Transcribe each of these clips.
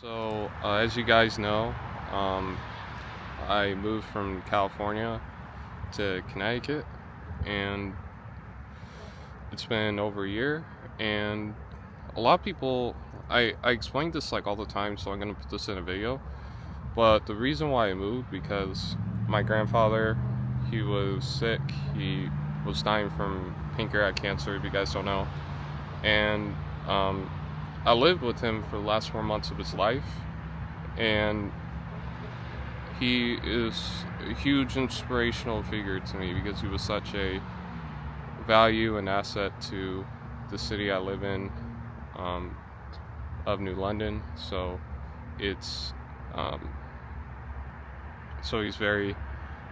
As you guys know, um, I moved from California to Connecticut, and it's been over a year. And a lot of people, I explain this like all the time, so I'm gonna put this in a video. But the reason why I moved because my grandfather, he was sick. He was dying from pancreatic cancer. If you guys don't know, and um, I lived with him for the last 4 months of his life, and he is a huge inspirational figure to me because he was such a value and asset to the city I live in, um, of New London. It's um, he's very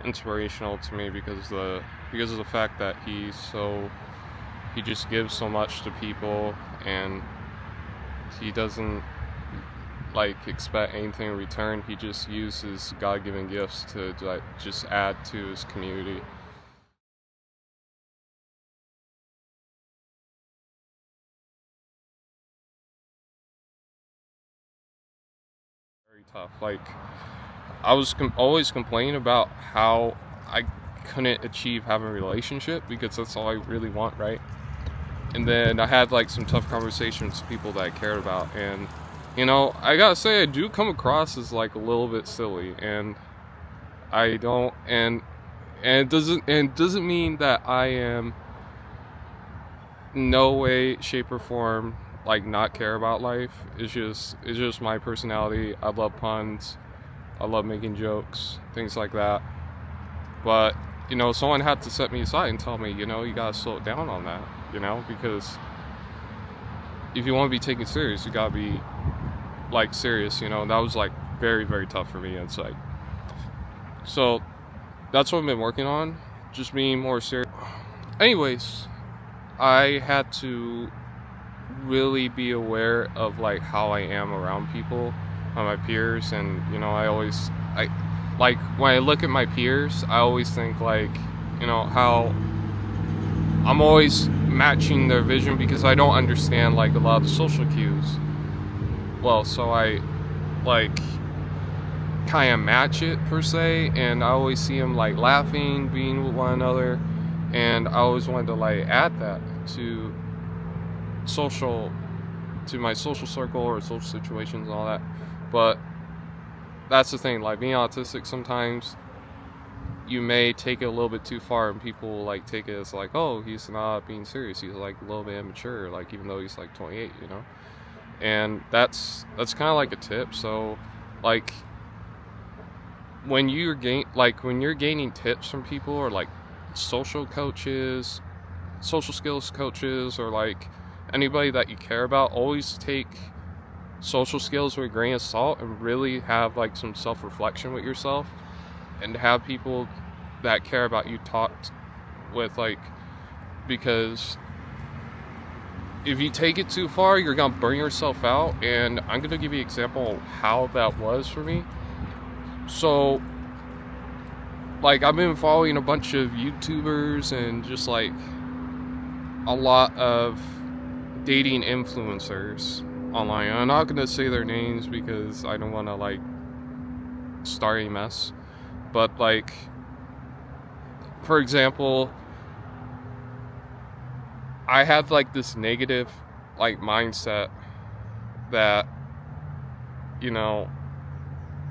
inspirational to me because of the fact that he just gives so much to people, and he doesn't like expect anything in return. He just uses God-given gifts to like just add to his community. Very tough. Like I was always complaining about how I couldn't achieve having a relationship because that's all I really want, right? And then I had like some tough conversations with people that I cared about, and I gotta say I do come across as like a little bit silly, and I don't, and it doesn't mean that I am no way, shape, or form like not care about life. It's just my personality. I love puns. I love making jokes, things like that. But someone had to set me aside and tell me, you gotta slow it down on that. Because if you want to be taken serious, you gotta be like serious. That was like very, very tough for me. It's like so that's what I've been working on, just being more serious. Anyways, I had to really be aware of like how I am around people, my peers, and I like when I look at my peers, I always think like how I'm always matching their vision because I don't understand like a lot of the social cues. Well, so I like kind of match it per se, and I always see them like laughing, being with one another, and I always wanted to like add that to social to my social circle or social situations and all that. But that's the thing, like being autistic, sometimes you may take it a little bit too far, and people will like take it as like, oh, he's not being serious, he's like a little bit immature, like even though he's like 28. And that's kind of like a tip. So like when you're gaining tips from people, or like social coaches, social skills coaches, or like anybody that you care about, always take social skills with a grain of salt and really have like some self-reflection with yourself, and have people that care about you talk with, like, because if you take it too far, you're gonna burn yourself out. And I'm gonna give you an example of how that was for me. So like I've been following a bunch of YouTubers and just like a lot of dating influencers online. I'm not gonna say their names because I don't want to like start a mess. But like, for example, I had like this negative like mindset that you know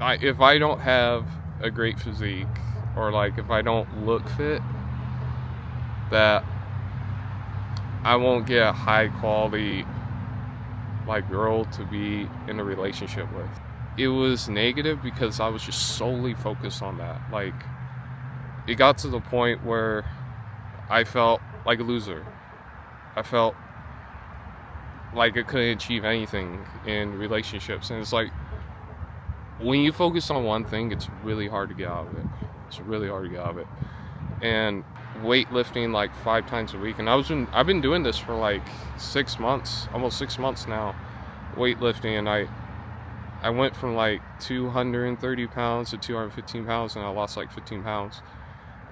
if I don't have a great physique, or like if I don't look fit, that I won't get a high quality like girl to be in a relationship with. It was negative because I was just solely focused on that. Like it got to the point where I felt like a loser. I felt like I couldn't achieve anything in relationships. And it's like when you focus on one thing, it's really hard to get out of it. It's really hard to get out of it. And weightlifting like 5 times a week, and I've been doing this for like 6 months, almost 6 months now, weightlifting, and I went from like 230 pounds to 215 pounds, and I lost like 15 pounds.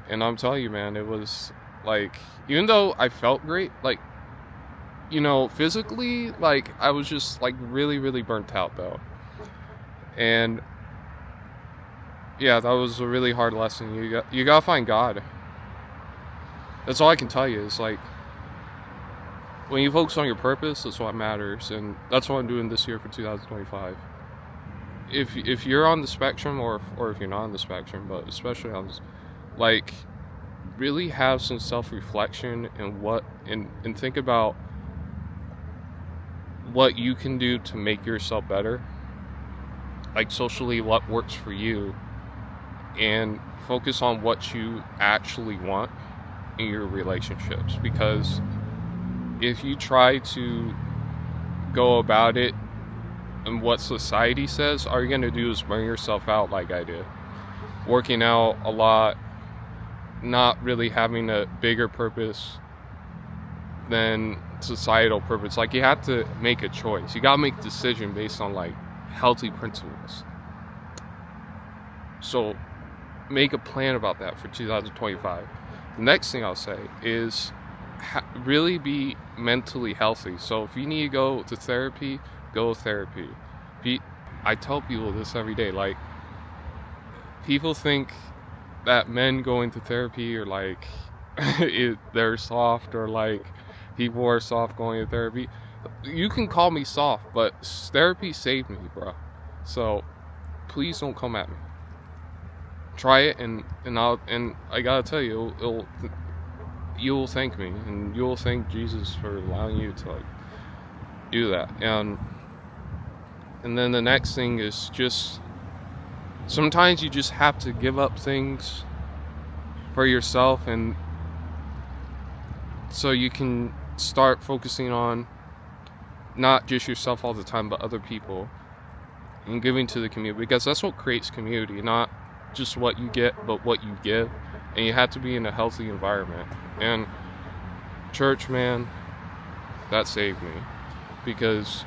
And I'm telling you, man, it was like, even though I felt great, like, physically, like, I was just like really, really burnt out though. And yeah, that was a really hard lesson. You gotta find God. That's all I can tell you. Is like, when you focus on your purpose, that's what matters, and that's what I'm doing this year for 2025. If you're on the spectrum, or if you're not on the spectrum, but especially on this, like, really have some self-reflection and think about what you can do to make yourself better, like socially, what works for you, and focus on what you actually want in your relationships. Because if you try to go about it and what society says, all you're going to do is burn yourself out like I did. Working out a lot, not really having a bigger purpose than societal purpose. Like, you have to make a choice. You got to make a decision based on, like, healthy principles. So make a plan about that for 2025. The next thing I'll say is really be mentally healthy. So if you need to go to therapy, go to therapy. I tell people this every day. Like, people think that men going to therapy are like they're soft, or like people are soft going to therapy. You can call me soft, but therapy saved me, bro. So please don't come at me. Try it, and I gotta tell you, you'll thank me, and you'll thank Jesus for allowing you to, like, do that. And then the next thing is, just sometimes you just have to give up things for yourself, and so you can start focusing on not just yourself all the time, but other people, and giving to the community, because that's what creates community, not just what you get, but what you give. And you have to be in a healthy environment. And church, man, that saved me, because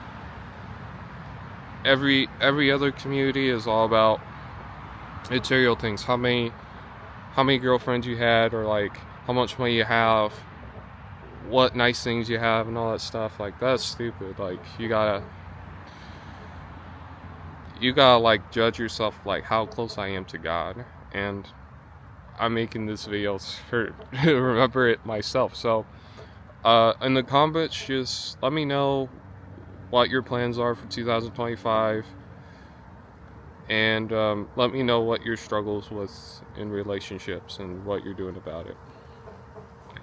every other community is all about material things. How many girlfriends you had, or like how much money you have, what nice things you have, and all that stuff. Like, that's stupid. Like, you gotta like judge yourself, like, how close I am to God. And I'm making this video for remember it myself. So in the comments, just let me know what your plans are for 2025, and let me know what your struggles with in relationships and what you're doing about it.